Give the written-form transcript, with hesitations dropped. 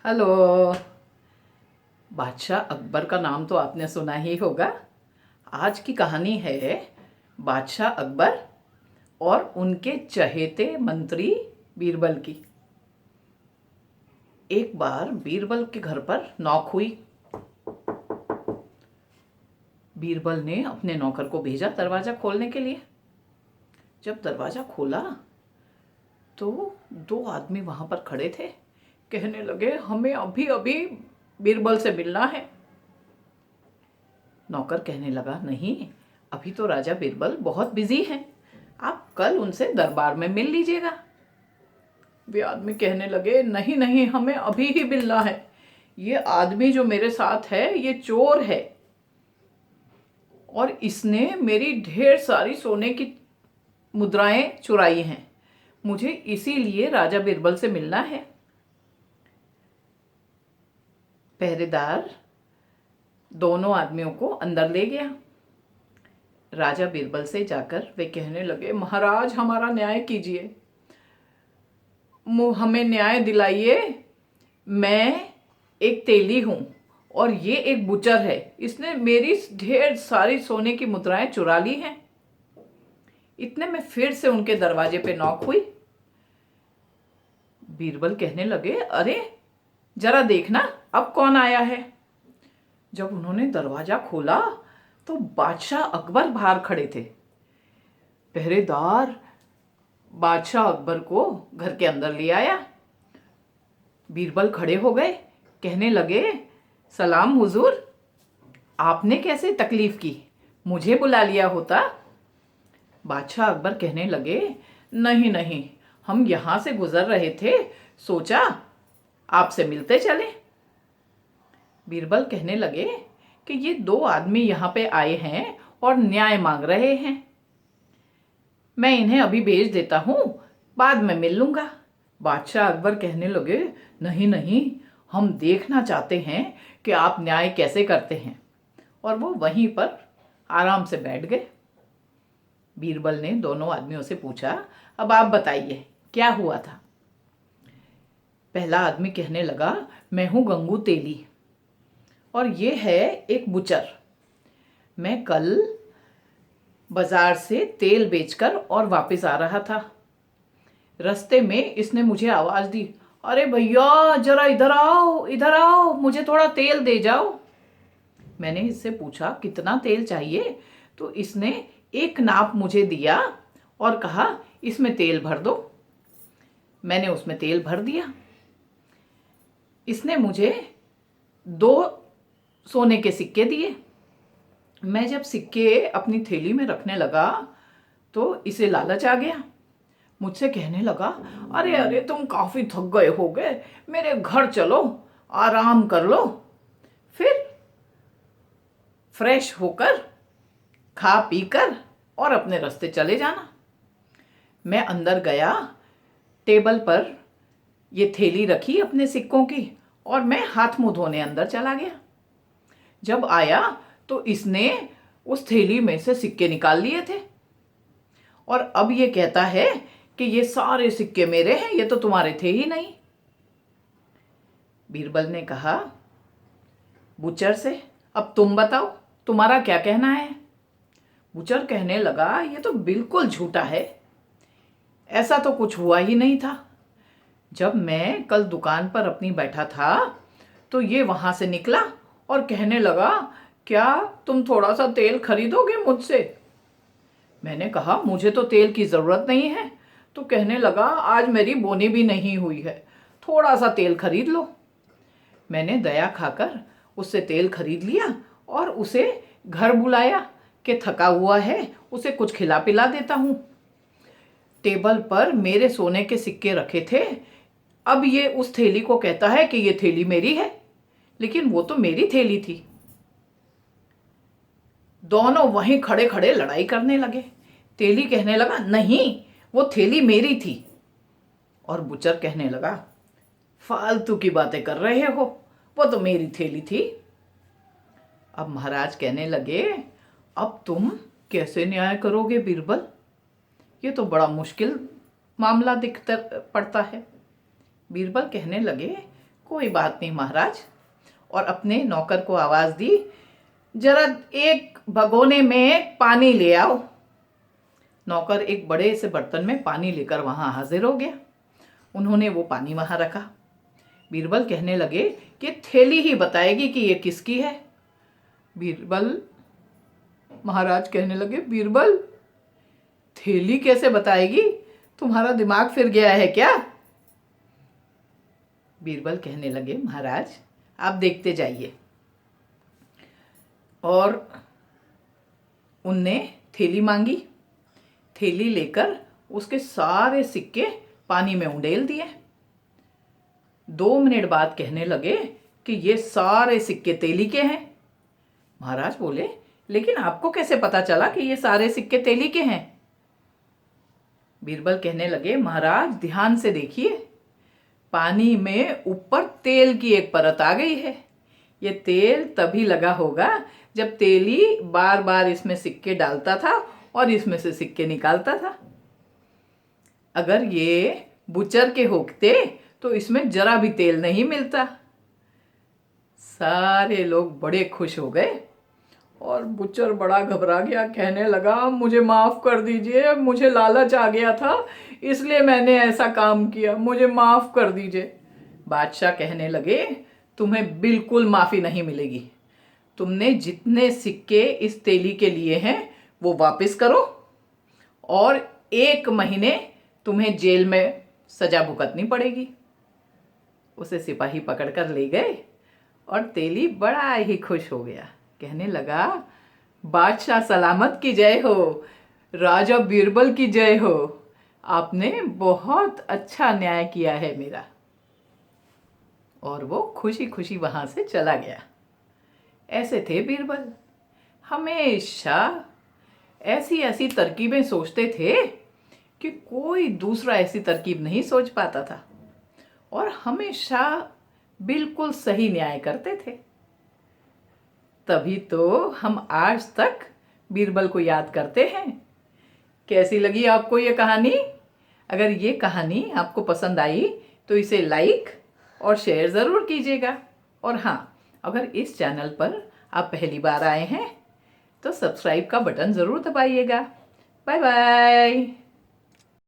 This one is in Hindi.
हेलो। बादशाह अकबर का नाम तो आपने सुना ही होगा। आज की कहानी है बादशाह अकबर और उनके चहेते मंत्री बीरबल की। एक बार बीरबल के घर पर नौक हुई। बीरबल ने अपने नौकर को भेजा दरवाज़ा खोलने के लिए। जब दरवाज़ा खोला तो दो आदमी वहाँ पर खड़े थे। कहने लगे, हमें अभी अभी बीरबल से मिलना है। नौकर कहने लगा, नहीं, अभी तो राजा बीरबल बहुत बिजी हैं, आप कल उनसे दरबार में मिल लीजिएगा। वे आदमी कहने लगे, नहीं नहीं, हमें अभी ही मिलना है। ये आदमी जो मेरे साथ है ये चोर है और इसने मेरी ढेर सारी सोने की मुद्राएं चुराई हैं। मुझे इसीलिए राजा बीरबल से मिलना है। पहरेदार दोनों आदमियों को अंदर ले गया। राजा बीरबल से जाकर वे कहने लगे, महाराज हमारा न्याय कीजिए, हमें न्याय दिलाइए। मैं एक तेली हूँ और ये एक बुचर है, इसने मेरी ढेर सारी सोने की मुद्राएं चुरा ली हैं। इतने में फिर से उनके दरवाजे पे नॉक हुई। बीरबल कहने लगे, अरे जरा देखना अब कौन आया है। जब उन्होंने दरवाजा खोला तो बादशाह अकबर बाहर खड़े थे। पहरेदार बादशाह अकबर को घर के अंदर ले आया। बीरबल खड़े हो गए, कहने लगे, सलाम हुजूर, आपने कैसे तकलीफ की, मुझे बुला लिया होता। बादशाह अकबर कहने लगे, नहीं नहीं, हम यहाँ से गुजर रहे थे, सोचा आपसे मिलते चले। बीरबल कहने लगे कि ये दो आदमी यहाँ पे आए हैं और न्याय मांग रहे हैं, मैं इन्हें अभी भेज देता हूँ, बाद में मिल लूँगा। बादशाह अकबर कहने लगे, नहीं नहीं, हम देखना चाहते हैं कि आप न्याय कैसे करते हैं। और वो वहीं पर आराम से बैठ गए। बीरबल ने दोनों आदमियों से पूछा, अब आप बताइए क्या हुआ था। पहला आदमी कहने लगा, मैं हूँ गंगू तेली और ये है एक बुचर। मैं कल बाजार से तेल बेचकर और वापस आ रहा था। रास्ते में इसने मुझे आवाज़ दी, अरे भैया जरा इधर आओ, इधर आओ, मुझे थोड़ा तेल दे जाओ। मैंने इससे पूछा, कितना तेल चाहिए। तो इसने एक नाप मुझे दिया और कहा, इसमें तेल भर दो। मैंने उसमें तेल भर दिया। इसने मुझे 2 सोने के सिक्के दिए। मैं जब सिक्के अपनी थैली में रखने लगा तो इसे लालच आ गया। मुझसे कहने लगा, अरे अरे, तुम काफ़ी थक गए होगे, मेरे घर चलो, आराम कर लो, फिर फ्रेश होकर खा पी कर और अपने रास्ते चले जाना। मैं अंदर गया, टेबल पर ये थैली रखी अपने सिक्कों की और मैं हाथ मुंह धोने अंदर चला गया। जब आया तो इसने उस थैली में से सिक्के निकाल लिए थे और अब ये कहता है कि ये सारे सिक्के मेरे हैं, ये तो तुम्हारे थे ही नहीं। बीरबल ने कहा बुचर से, अब तुम बताओ तुम्हारा क्या कहना है। बुचर कहने लगा, ये तो बिल्कुल झूठा है, ऐसा तो कुछ हुआ ही नहीं था। जब मैं कल दुकान पर अपनी बैठा था तो ये वहां से निकला और कहने लगा, क्या तुम थोड़ा सा तेल खरीदोगे मुझसे। मैंने कहा, मुझे तो तेल की ज़रूरत नहीं है। तो कहने लगा, आज मेरी बोनी भी नहीं हुई है, थोड़ा सा तेल खरीद लो। मैंने दया खाकर उससे तेल खरीद लिया और उसे घर बुलाया कि थका हुआ है, उसे कुछ खिला पिला देता हूँ। टेबल पर मेरे सोने के सिक्के रखे थे, अब ये उस थैली को कहता है कि ये थैली मेरी है, लेकिन वो तो मेरी थैली थी। दोनों वहीं खड़े खड़े लड़ाई करने लगे। तेली कहने लगा, नहीं, वो थैली मेरी थी। और बुचर कहने लगा, फालतू की बातें कर रहे हो, वो तो मेरी थैली थी। अब महाराज कहने लगे, अब तुम कैसे न्याय करोगे बीरबल, ये तो बड़ा मुश्किल मामला दिखता पड़ता है। बीरबल कहने लगे, कोई बात नहीं महाराज, और अपने नौकर को आवाज दी, जरा एक भगोने में पानी ले आओ। नौकर एक बड़े से बर्तन में पानी लेकर वहां हाजिर हो गया। उन्होंने वो पानी वहां रखा। बीरबल कहने लगे कि थैली ही बताएगी कि ये किसकी है। महाराज कहने लगे, बीरबल थैली कैसे बताएगी? तुम्हारा दिमाग फिर गया है क्या? बीरबल कहने लगे, महाराज आप देखते जाइए। और उनने थैली मांगी। थैली लेकर उसके सारे सिक्के पानी में उंडेल दिए। 2 मिनट बाद कहने लगे कि ये सारे सिक्के तेली के हैं। महाराज बोले, लेकिन आपको कैसे पता चला कि ये सारे सिक्के तेली के हैं? बीरबल कहने लगे, महाराज ध्यान से देखिए, पानी में ऊपर तेल की एक परत आ गई है। ये तेल तभी लगा होगा जब तेली बार बार इसमें सिक्के डालता था और इसमें से सिक्के निकालता था। अगर ये बुचर के होते तो इसमें जरा भी तेल नहीं मिलता। सारे लोग बड़े खुश हो गए और बुचर बड़ा घबरा गया। कहने लगा, मुझे माफ कर दीजिए, मुझे लालच आ गया था इसलिए मैंने ऐसा काम किया, मुझे माफ कर दीजिए। बादशाह कहने लगे, तुम्हें बिल्कुल माफी नहीं मिलेगी। तुमने जितने सिक्के इस तेली के लिए हैं वो वापस करो और 1 महीने तुम्हें जेल में सजा भुगतनी पड़ेगी। उसे सिपाही पकड़कर ले गए और तेली बड़ा ही खुश हो गया। कहने लगा, बादशाह सलामत की जय हो, राजा बीरबल की जय हो, आपने बहुत अच्छा न्याय किया है मेरा। और वो खुशी खुशी वहां से चला गया। ऐसे थे बीरबल, हमेशा ऐसी ऐसी तरकीबें सोचते थे कि कोई दूसरा ऐसी तरकीब नहीं सोच पाता था, और हमेशा बिल्कुल सही न्याय करते थे। तभी तो हम आज तक बीरबल को याद करते हैं। कैसी लगी आपको ये कहानी? अगर ये कहानी आपको पसंद आई तो इसे लाइक और शेयर ज़रूर कीजिएगा। और हाँ, अगर इस चैनल पर आप पहली बार आए हैं तो सब्सक्राइब का बटन ज़रूर दबाइएगा। Bye bye.